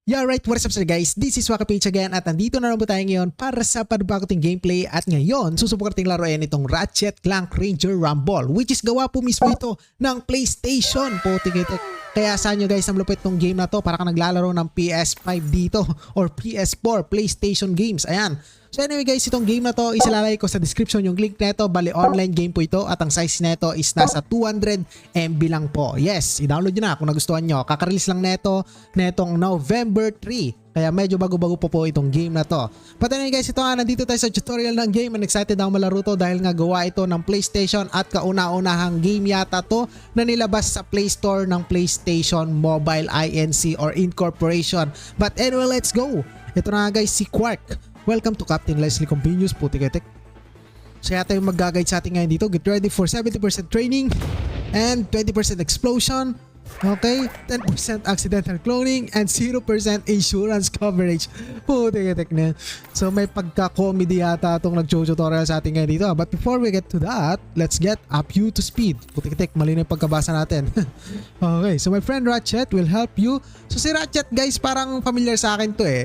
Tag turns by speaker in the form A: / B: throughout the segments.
A: Yeah, right, what is up sir guys? This is Waka Page again at nandito na naman po tayo ngayon para sa panibagong gameplay at ngayon susubukan nating laruin itong Ratchet Clank Ranger Rumble which is gawa po mismo ito ng PlayStation. Putik-itik. Kaya saan nyo guys ang malupit tong game na to para ka naglalaro ng PS5 dito or PS4 PlayStation games. Ayan. So anyway guys, itong game na to isalalagay ko sa description yung link neto. Bali online game po ito at ang size neto is nasa 200 MB lang po. Yes, i-download nyo na kung nagustuhan nyo. Kakarelease lang neto netong November 3. Kaya medyo bago-bago po itong game na to. But anyway guys, ito nga nandito tayo sa tutorial ng game and excited ako malaro to dahil nga gawa ito ng PlayStation at kauna-unahang game yata to na nilabas sa Play Store ng PlayStation Mobile Inc. or Incorporation. But anyway, let's go! Ito na nga guys, si Quark. Welcome to Captain Leslie Convenience, putik-etek. So yata yung mag-guide sa atin ngayon dito. Get ready for 70% training and 20% explosion. Okay, 10% accidental cloning and 0% insurance coverage. Putik-etek na. So may pagka-comedy yata itong nag-tutorial sa atin ngayon dito. But before we get to that, let's get up you to speed. Putik-etek, mali na yung pagkabasa natin. Okay, so my friend Ratchet will help you. So si Ratchet guys, parang familiar sa akin to eh.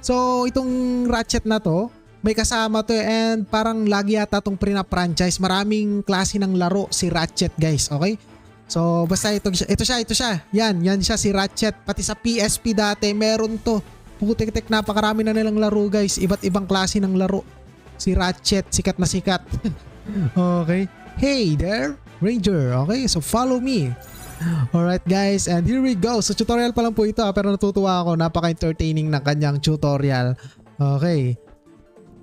A: So itong Ratchet na to, may kasama to and parang lagi yata itong franchise. Maraming klase ng laro si Ratchet guys, okay? So basta ito siya. Yan siya si Ratchet. Pati sa PSP dati meron to. Putik-tik, napakarami na nilang laro guys. Iba't ibang klase ng laro. Si Ratchet, sikat na sikat. Okay. Hey there, Ranger. Okay, so follow me. Alright guys, and here we go. So tutorial pa lang po ito pero natutuwa ako. Napaka-entertaining ng kanyang tutorial. Okay.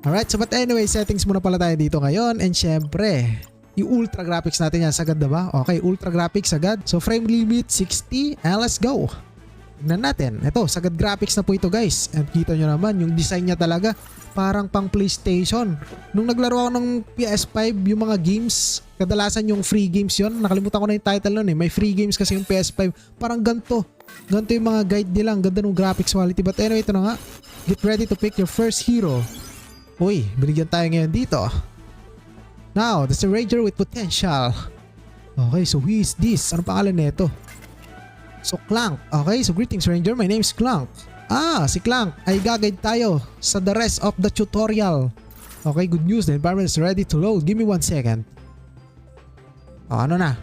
A: Alright, so but anyway, settings muna pala tayo dito ngayon. And syempre, yung ultra graphics natin yan. Sagad na ba? Okay, ultra graphics sagad. So frame limit 60 and let's go. Tignan natin. Ito, sagad graphics na po ito guys. And kita nyo naman, yung design niya talaga parang pang PlayStation. Nung naglaro ako ng PS5, yung mga games, kadalasan yung free games yon. Nakalimutan ko na yung title nun eh. May free games kasi yung PS5. Parang ganito. Ganito yung mga guide nila. Ang ganda ng graphics quality. But anyway, ito na nga. Get ready to pick your first hero. Uy, binigyan tayo ngayon dito. Now, that's a Ranger with potential. Okay, so who is this? Ano pangalan nito? So Clank. Okay, so greetings Ranger. My name is Clank. Si Clank ay gagayad tayo sa the rest of the tutorial. Okay, good news. The environment is ready to load. Give me 1 second. Ano na?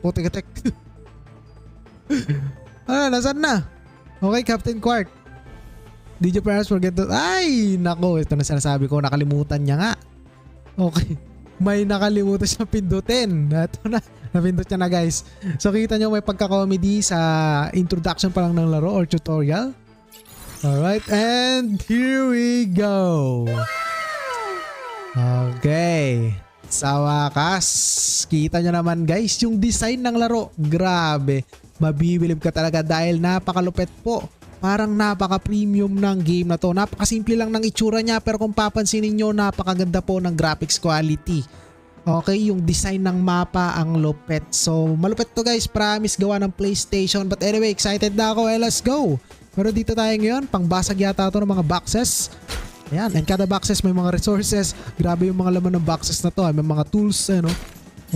A: Putik-itik. Nasaan na? Okay, Captain Quark. Did you perhaps forget to... Ay, nako. Ito na sinasabi ko. Nakalimutan niya nga. Okay. May nakalimutan siya pindutin. Ito na. Napindot niya na guys. So kita nyo may pagka-comedy sa introduction pa lang ng laro or tutorial. Alright, and here we go. Okay. Sa wakas, kita nyo naman guys yung design ng laro. Grabe. Mabibilib ka talaga dahil napakalupet po. Parang napaka-premium ng game na to. Napakasimple lang ng itsura niya pero kung papansinin nyo, napakaganda po ng graphics quality. Okay, yung design ng mapa ang lupet. So, malupet to guys. Promise, gawa ng PlayStation. But anyway, excited na ako. Let's go! Pero dito tayo ngayon. Pangbasag yata ito ng mga boxes. Ayan, and kada boxes may mga resources. Grabe yung mga laman ng boxes na to. May mga tools, ano?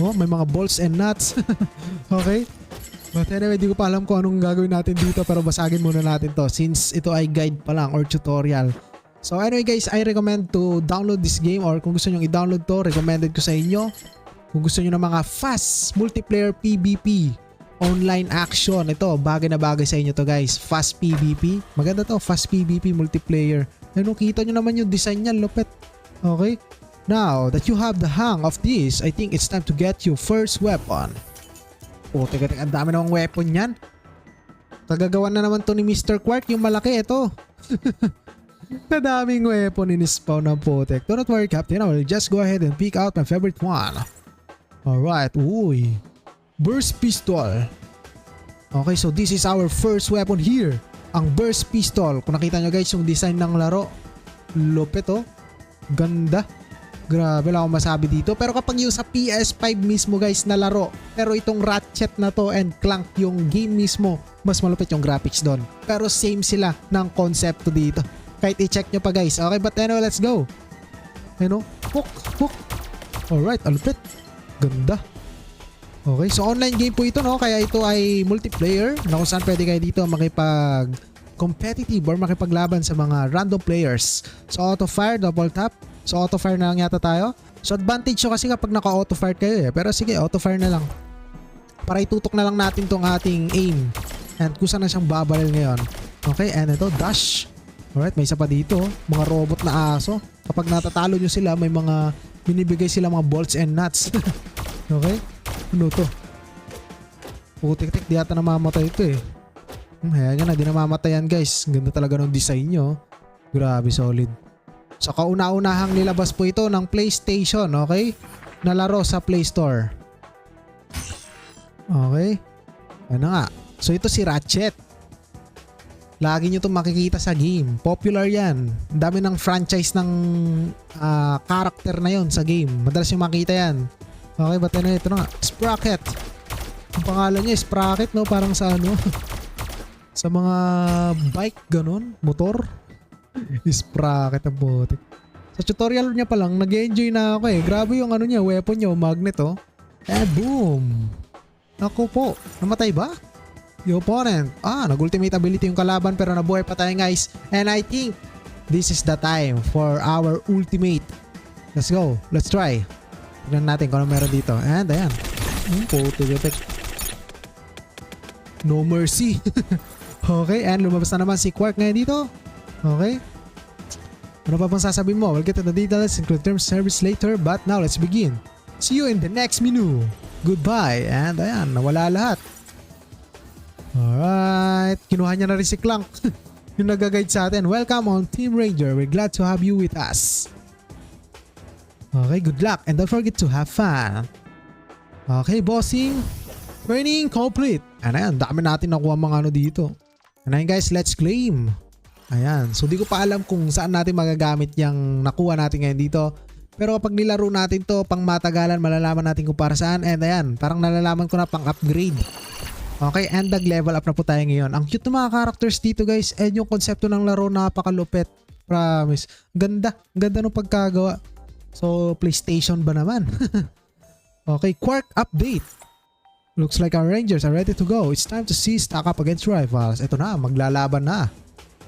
A: Oh, may mga bolts and nuts. Okay? But anyway, di ko pa alam kung anong gagawin natin dito. Pero basagin muna natin to since ito ay guide pa lang or tutorial. So anyway guys, I recommend to download this game or kung gusto nyo i-download to, recommended ko sa inyo. Kung gusto nyo ng mga fast multiplayer PvP, online action, ito, bagay na bagay sa inyo to guys. Fast PvP, maganda to, fast PvP multiplayer. Ano, kita nyo naman yung design niya, lupet. Okay? Now, that you have the hang of this, I think it's time to get your first weapon. Oh, teka, ang dami namang weapon yan. Kagagawan na naman to ni Mr. Quark, yung malaki, ito. Kadaming weapon in-spawn ng putek. Do not worry, Captain. I will just go ahead and pick out my favorite one. Alright. Uy. Burst Pistol. Okay, so this is our first weapon here. Ang Burst Pistol. Kung nakita nyo guys yung design ng laro. Lupit oh. Ganda. Grabe lang akong masabi dito. Pero kapag yung sa PS5 mismo guys na laro. Pero itong Ratchet na to and Clank yung game mismo. Mas malupit yung graphics doon. Pero same sila ng konsepto dito. Kahit i-check nyo pa guys. Okay, but anyway, let's go. Ano? Hook. Alright, alupit. Ganda. Okay, so online game po ito no. Kaya ito ay multiplayer na kung saan pwede kayo dito makipag competitive or makipaglaban sa mga random players. So auto fire, double tap. So auto fire na lang yata tayo. So advantage siya kasi kapag naka auto fire kayo eh. Pero sige, auto fire na lang. Para itutok na lang natin tong ating aim. And kung saan na siyang babaril ngayon. Okay, and ito, dash. Alright, may isa pa dito. Mga robot na aso. Kapag natatalo nyo sila, may mga binibigay sila mga bolts and nuts. Okay? Ano to? Putik-tik, di ata namamatay ito eh. Ayan yan na, di namamatay yan guys. Ganda talaga ng design nyo. Grabe, solid. So kauna-unahang nilabas po ito ng PlayStation, okay? Na laro sa Play Store. Okay? Ano nga? So ito si Ratchet. Lagi nyo itong makikita sa game. Popular yan. Ang dami ng franchise ng character na yon sa game. Madalas yung makita yan. Okay, but ano ito na nga? Sprocket. Ang pangalan niya Sprocket, no? Parang sa ano? Sa mga bike, ganun? Motor? Sprocket ang putik. Sa tutorial niya pa lang, nag-enjoy na ako eh. Grabe yung ano niya, weapon niya, magnet oh. And boom! Ako po, namatay ba? Yung opponent. Nag-ultimate ability yung kalaban pero nabuhay pa tayo guys. And I think this is the time for our ultimate. Let's go. Let's try. Tignan natin kung ano meron dito. And ayan. Putik. No mercy. Okay. And lumabas na naman si Quark ngayon dito. Okay. Ano pa pang sasabihin mo? We'll get to the details include terms service later. But now let's begin. See you in the next menu. Goodbye. And ayan. Nawala lahat. Alright, kinuha niya na rin si Clank. Yung nag-guide sa atin. Welcome on Team Ranger. We're glad to have you with us. Okay, good luck and don't forget to have fun. Okay, bossing. Training complete. Ayan, dami natin nakuha mga ano dito. Ayan guys, let's claim. Ayan, so di ko pa alam kung saan natin magagamit yung nakuha natin ngayon dito. Pero kapag nilaro natin to pang matagalan, malalaman natin kung para saan. And ayan, parang nalalaman ko na pang upgrade. Okay, and nag-level up na po tayo ngayon. Ang cute ng mga characters dito guys. And yung konsepto ng laro napakalupit. Promise. Ganda. Ganda ng pagkagawa. So, PlayStation ba naman? Okay, Quark update. Looks like our Rangers are ready to go. It's time to see stack up against rivals. Ito na, maglalaban na.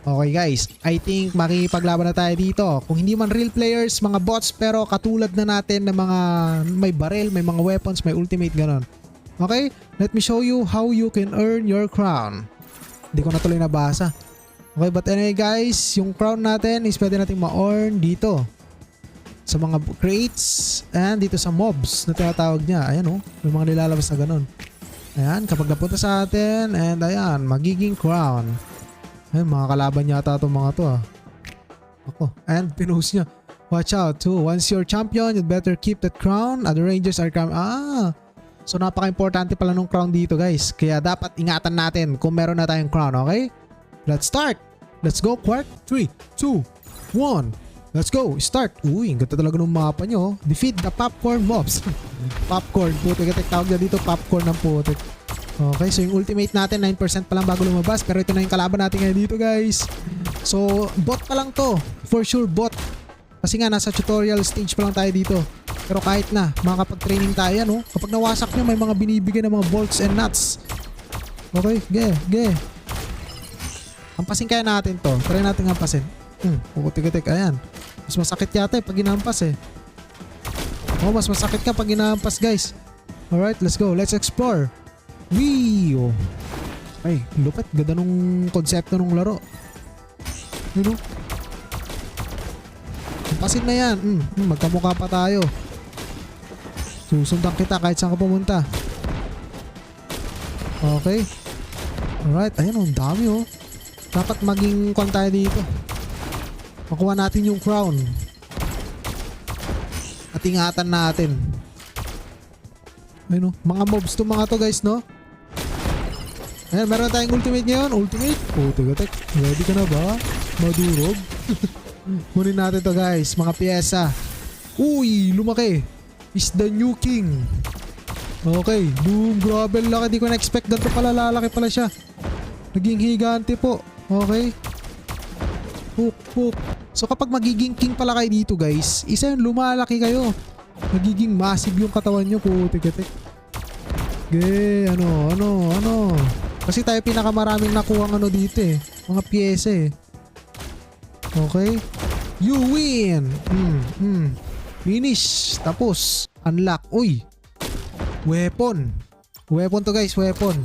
A: Okay guys, I think makipaglaban na tayo dito. Kung hindi man real players, mga bots. Pero katulad na natin ng mga may barrel, may mga weapons, may ultimate, ganon. Okay, let me show you how you can earn your crown. Hindi ko na tuloy nabasa. Okay, but anyway guys, yung crown natin is pwede natin ma-earn dito. Sa mga crates and dito sa mobs na tinatawag niya. Ayan oh, may mga nilalabas na ganun. Ayan, kapag napunta sa atin and ayan, magiging crown. Ayan, mga kalaban yata itong mga to ah. Ako, and pinost niya. Watch out too, once you're champion, you'd better keep that crown. Other rangers are coming. So napaka-importante pala nung crown dito guys. Kaya dapat ingatan natin kung meron na tayong crown, okay? Let's start! Let's go Quark! 3, 2, 1. Let's go! Start! Uy, ang ganda talaga ng mapa nyo. Defeat the popcorn mobs. Popcorn, putik. Tawag na dito popcorn ng putik. Okay, so yung ultimate natin 9% pa lang bago lumabas. Pero ito na yung kalaban natin ngayon dito guys. So bot pa lang to. For sure bot. Kasi nga nasa tutorial stage pa lang tayo dito. Pero kahit na, makakapag-training tayo yan, oh. Kapag nawasak nyo, may mga binibigay ng mga bolts and nuts. Okay, ge. Hampasin kaya natin to. Try natin hampasin. Putik-tik, ayan. Mas masakit yata pag ginampas eh. Oh, mas masakit ka pag ginampas guys. Alright, let's go. Let's explore. Wee! Ay, lupit. Ganda nung konsepto nung laro. Yun oh. Hampasin na yan. Magkamukha pa tayo. Susundan kita kahit saan ka pumunta. Okay. Alright. Ayan oh. Ang dami oh. Dapat maging kwan tayo dito. Makuha natin yung crown. At ingatan natin. Ayun oh. Mga mobs to mga to guys no. Ayan. Meron tayong ultimate ngayon. Ultimate. Putik. Ready ka na ba? Madurog. Kunin natin to guys. Mga pyesa. Uy. Lumaki. Is the new king. Okay, boom, grabe laki. Di ko na-expect ganito pala, lalaki pala siya. Naging higante po. Okay. Hook. So kapag magiging king pala kayo dito guys, isa yung lumalaki kayo. Nagiging massive yung katawan nyo. Putik-tik. Ano. Kasi tayo pinakamaraming nakuha ano dito eh. mga pyesa eh. Okay. You win! Finish! Tapos, unlock. Uy! Weapon! Weapon to guys, weapon.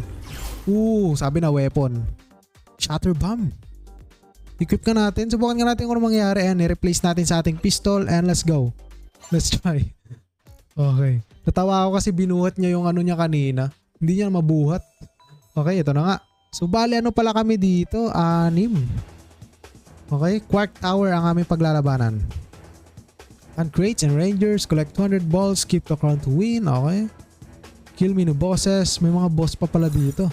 A: Sabi na weapon. Shatter bomb. Equip ka natin. Subukan nga natin kung ano mangyayari. Ayan, i-replace natin sa ating pistol and let's go. Let's try. Okay. Natawa ako kasi binuhat niya yung ano niya kanina. Hindi niya mabuhat. Okay, ito na nga. So, bali ano pala kami dito? 6. Okay, Quark Tower ang aming paglalabanan. And crates and rangers, collect 200 balls, keep the crown to win. Okay. Kill mini bosses. May mga boss pa pala dito.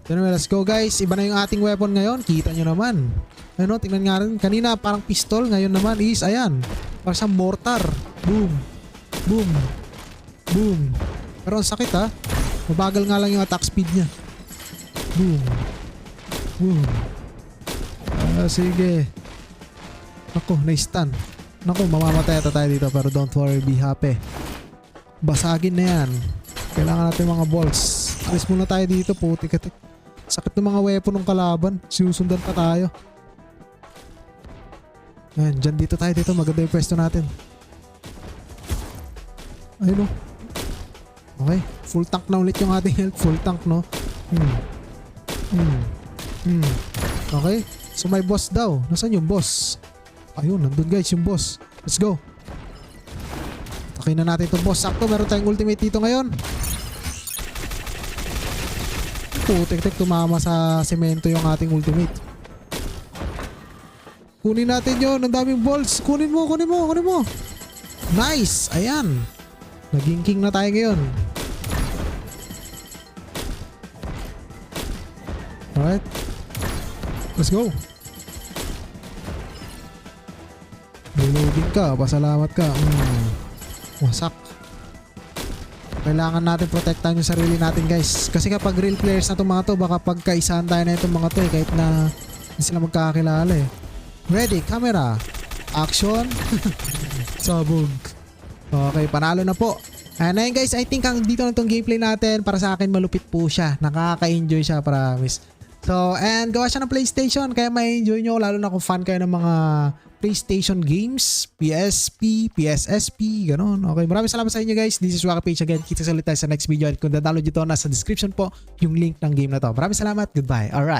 A: Anyway, let's go guys. Iba na yung ating weapon ngayon. Kita nyo naman. Ano, tingnan nga rin. Kanina parang pistol. Ngayon naman is, ayan. Parang sa mortar. Boom. Boom. Boom. Pero ang sakit ha. Mabagal nga lang yung attack speed niya. Boom. Boom. Sige. Ako, na-stun. Naku, mamamatay ata tayo dito pero don't worry, be happy. Basagin na yan. Kailangan natin mga balls. Alis muna tayo dito, putik-atik. Sakit ng mga weapon ng kalaban. Sinusundan pa tayo. Ayan, dyan dito tayo dito. Maganda yung pwesto natin. Ayun o. Okay, full tank na ulit yung ating health. Full tank no. Okay, so may boss daw. Nasaan yung boss? Ayun, nandun guys yung boss. Let's go. Okay na natin itong boss. Sakto, meron tayong ultimate dito ngayon. Putik-tik, tumama sa semento yung ating ultimate. Kunin natin yun. Ang daming balls. Kunin mo. Nice. Ayan. Naging king na tayo ngayon. Alright. Let's go. Reloading ka. Pasalamat ka. Wasak. Kailangan natin protektahan yung sarili natin guys. Kasi kapag real players na itong mga to, baka pagkaisahan tayo na itong mga to eh. Kahit na hindi sila magkakakilala eh. Ready, camera. Action. Sabog. Okay, panalo na po. And ayun guys, I think dito na itong gameplay natin. Para sa akin malupit po siya. Nakaka-enjoy siya, promise. So, and gawa siya ng PlayStation. Kaya ma-enjoy nyo. Lalo na kung fan kayo ng mga PlayStation games, PSP, PSSP, ganon. Okay, maraming salamat sa inyo guys. This is Waka Page again. Kita sa ulit tayo sa next video. At kung download nyo ito, nasa description po yung link ng game na to. Maraming salamat. Goodbye. Alright.